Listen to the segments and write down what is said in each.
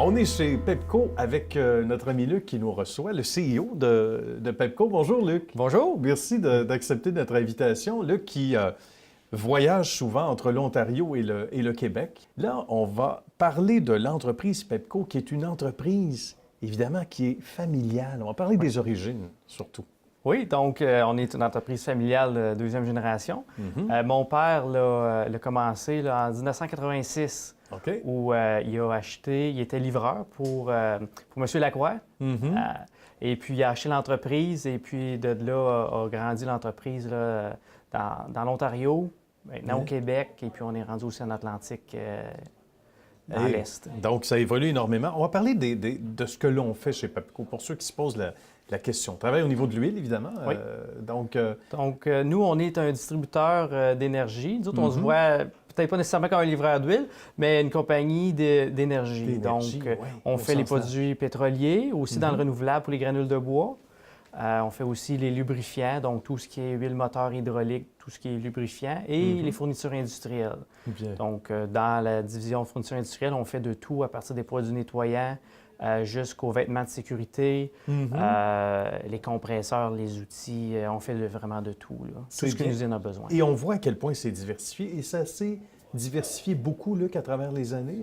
On est chez Pepco avec notre ami Luc qui nous reçoit, le CEO de Pepco. Bonjour Luc. Bonjour. Merci d'accepter notre invitation. Luc qui voyage souvent entre l'Ontario et le Québec. Là, on va parler de l'entreprise Pepco qui est une entreprise, évidemment, qui est familiale. On va parler des origines surtout. Oui, donc on est une entreprise familiale de deuxième génération. Mon père l'a commencé là, en 1986, OK. où il était livreur pour M. Lacroix. Et puis, il a acheté l'entreprise, et puis de là, a grandi l'entreprise là, dans l'Ontario, maintenant au Québec, et puis on est rendu aussi en Atlantique, dans l'Est. Donc, ça évolue énormément. On va parler de ce que l'on fait chez Pepco, pour ceux qui se posent la question. On travaille au niveau de l'huile, évidemment. Oui. Donc, nous, on est un distributeur d'énergie. Nous autres, on se voit peut-être pas nécessairement comme un livreur d'huile, mais une compagnie d'énergie. Donc, on fait les produits pétroliers, aussi dans le renouvelable pour les granules de bois. On fait aussi les lubrifiants, donc tout ce qui est huile moteur hydraulique, tout ce qui est lubrifiant, et les fournitures industrielles. Bien. Donc, dans la division fournitures industrielles, on fait de tout, à partir des produits nettoyants jusqu'aux vêtements de sécurité, les compresseurs, les outils, on fait vraiment de tout, là. Tout ce qu'une usine a besoin. Et on voit à quel point c'est diversifié, et ça s'est diversifié beaucoup, Luc, à travers les années,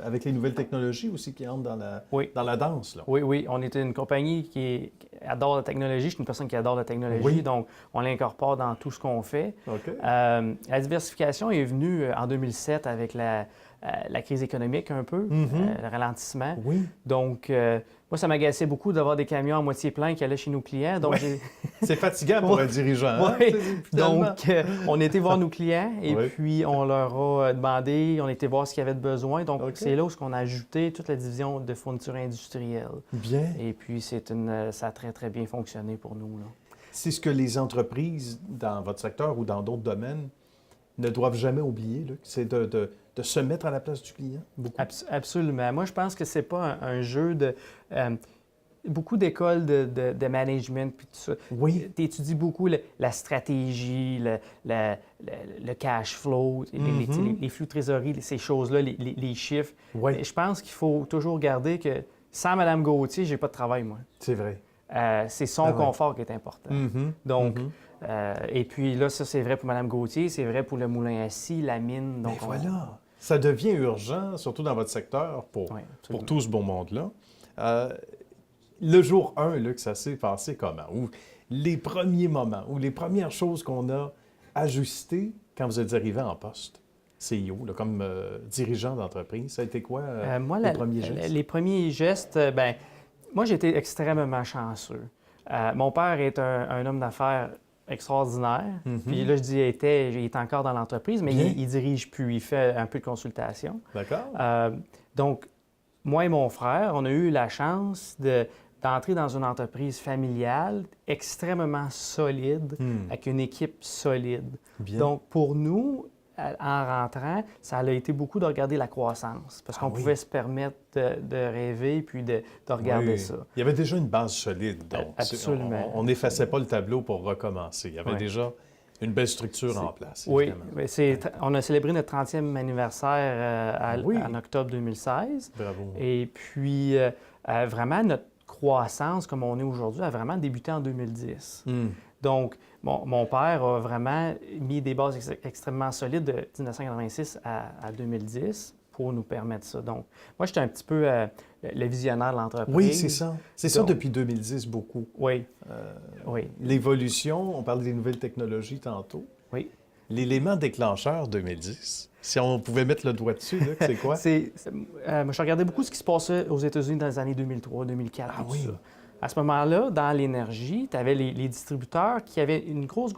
avec les nouvelles technologies aussi qui entrent dans la danse. Là. Oui. On est une compagnie qui adore la technologie. Je suis une personne qui adore la technologie, donc on l'incorpore dans tout ce qu'on fait. OK. La diversification est venue en 2007 avec la crise économique un peu, le ralentissement. Oui. Donc, moi, ça m'agaçait beaucoup d'avoir des camions à moitié pleins qui allaient chez nos clients. Donc, c'est fatigant pour un dirigeant. Hein? Oui. Donc, on était voir nos clients et puis on leur a demandé, on était voir ce qu'il y avait de besoin. Donc, c'est là où on a ajouté toute la division de fournitures industrielles. Bien. Et puis, ça a très, très bien fonctionné pour nous, là. C'est ce que les entreprises dans votre secteur ou dans d'autres domaines ne doivent jamais oublier, Luc, c'est de se mettre à la place du client. Absolument. Moi, je pense que c'est pas un jeu de... beaucoup d'écoles de management puis tout ça. Oui. Tu étudies beaucoup la stratégie, le cash flow, les flux de trésorerie, ces choses-là, les chiffres. Oui. Et je pense qu'il faut toujours garder que sans Mme Gauthier, j'ai pas de travail, moi. C'est vrai. C'est son confort qui est important. Donc, et puis là, ça, c'est vrai pour Mme Gauthier, c'est vrai pour le moulin à scie, la mine. Donc voilà. Ça devient urgent, surtout dans votre secteur, pour tout ce beau monde-là. Le jour 1, Luc, ça s'est passé comment? Ou les premiers moments, ou les premières choses qu'on a ajustées quand vous êtes arrivé en poste, CEO, là, comme dirigeant d'entreprise, ça a été quoi les premiers gestes? Les premiers gestes, moi, j'ai été extrêmement chanceux. Mon père est un homme d'affaires extraordinaire. Puis là, je dis il est encore dans l'entreprise, mais il dirige plus, il fait un peu de consultation. D'accord. Donc, moi et mon frère, on a eu la chance d'entrer dans une entreprise familiale extrêmement solide, avec une équipe solide. Bien. Donc, pour nous, en rentrant, ça a été beaucoup de regarder la croissance, parce qu'on pouvait se permettre de rêver puis de regarder ça. Il y avait déjà une base solide, donc. Absolument. On n'effaçait pas le tableau pour recommencer. Il y avait déjà une belle structure en place, évidemment. Oui, on a célébré notre 30e anniversaire en octobre 2016. Bravo. Et puis, vraiment, notre croissance, comme on est aujourd'hui, a vraiment débuté en 2010. Donc, mon père a vraiment mis des bases extrêmement solides de 1986 à 2010 pour nous permettre ça. Donc, moi, j'étais un petit peu le visionnaire de l'entreprise. Oui, c'est ça. C'est ça depuis 2010, beaucoup. Oui. L'évolution, on parlait des nouvelles technologies tantôt. Oui. L'élément déclencheur 2010, si on pouvait mettre le doigt dessus, là, c'est quoi? Moi, je regardais beaucoup ce qui se passait aux États-Unis dans les années 2003, 2004 et tout ça. À ce moment-là, dans l'énergie, tu avais les distributeurs qui avaient une grosse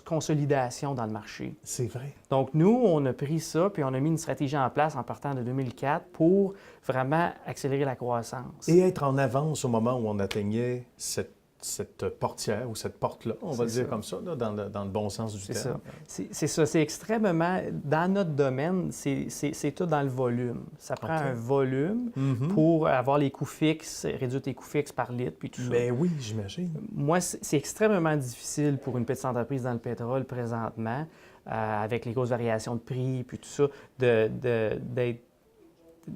consolidation dans le marché. C'est vrai. Donc, nous, on a pris ça, puis on a mis une stratégie en place en partant de 2004 pour vraiment accélérer la croissance. Et être en avance au moment où on atteignait cette portière ou cette porte-là, on va le dire comme ça, là, dans le bon sens du terme. C'est ça. C'est extrêmement... Dans notre domaine, c'est tout dans le volume. Ça prend un volume pour avoir les coûts fixes, réduire tes coûts fixes par litre, puis tout ça. Bien oui, j'imagine. Moi, c'est extrêmement difficile pour une petite entreprise dans le pétrole présentement, avec les grosses variations de prix, puis tout ça,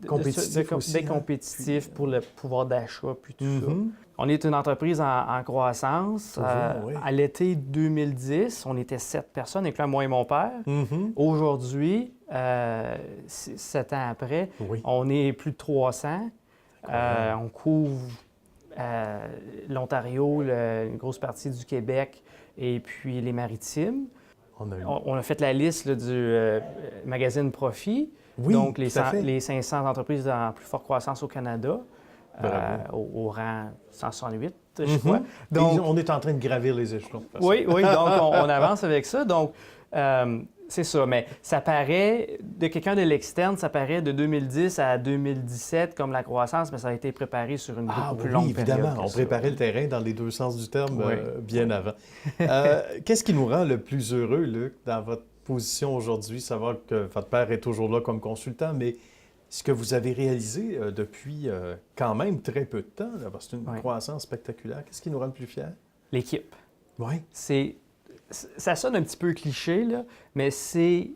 compétitif, compétitif pour le pouvoir d'achat, puis tout ça. On est une entreprise en croissance. Oui. À l'été 2010, on était 7 personnes, incluant moi et mon père. Aujourd'hui, 7 ans après, on est plus de 300. On couvre l'Ontario, une grosse partie du Québec et puis les Maritimes. On a fait la liste là, du magazine Profit, donc les 500 entreprises en plus forte croissance au Canada, au rang 168, je crois. Donc, on est en train de gravir les échelons. Oui, donc on avance avec ça. Donc, c'est ça, mais ça paraît, de quelqu'un de l'externe, ça paraît de 2010 à 2017 comme la croissance, mais ça a été préparé sur une beaucoup plus longue période. Évidemment, on préparait le terrain dans les deux sens du terme bien avant. Qu'est-ce qui nous rend le plus heureux, Luc, dans votre position aujourd'hui, savoir que votre père est toujours là comme consultant, mais ce que vous avez réalisé depuis quand même très peu de temps, là, parce que c'est une croissance spectaculaire, qu'est-ce qui nous rend le plus fiers? L'équipe. Oui. Ça sonne un petit peu cliché, là, mais c'est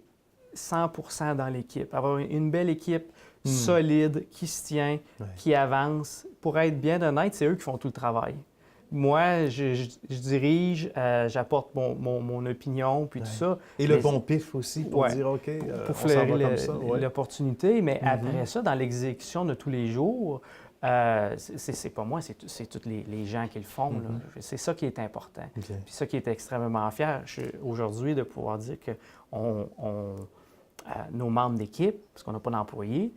100% dans l'équipe. Avoir une belle équipe solide, qui se tient, qui avance. Pour être bien honnête, c'est eux qui font tout le travail. Moi, je dirige, j'apporte mon opinion, puis tout ça. Et le bon pif aussi pour dire, OK, pour on s'en va comme ça. L'opportunité. Mais après ça, dans l'exécution de tous les jours, c'est pas moi, c'est tous les gens qui le font. C'est ça qui est important. Puis ça qui est extrêmement fier aujourd'hui de pouvoir dire que nos membres d'équipe, parce qu'on n'a pas d'employés,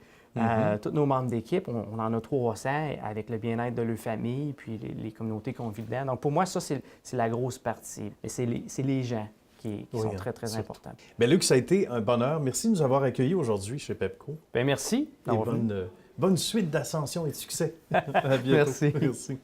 tous nos membres d'équipe, on en a 300 avec le bien-être de leur famille puis les communautés qu'on vit dedans. Donc pour moi, ça, c'est la grosse partie. Mais c'est les gens qui sont très, très importants. Bien, Luc, ça a été un bonheur. Merci de nous avoir accueillis aujourd'hui chez Pepco. Bien, merci. Et bonne suite d'ascension et de succès. À bientôt. Merci.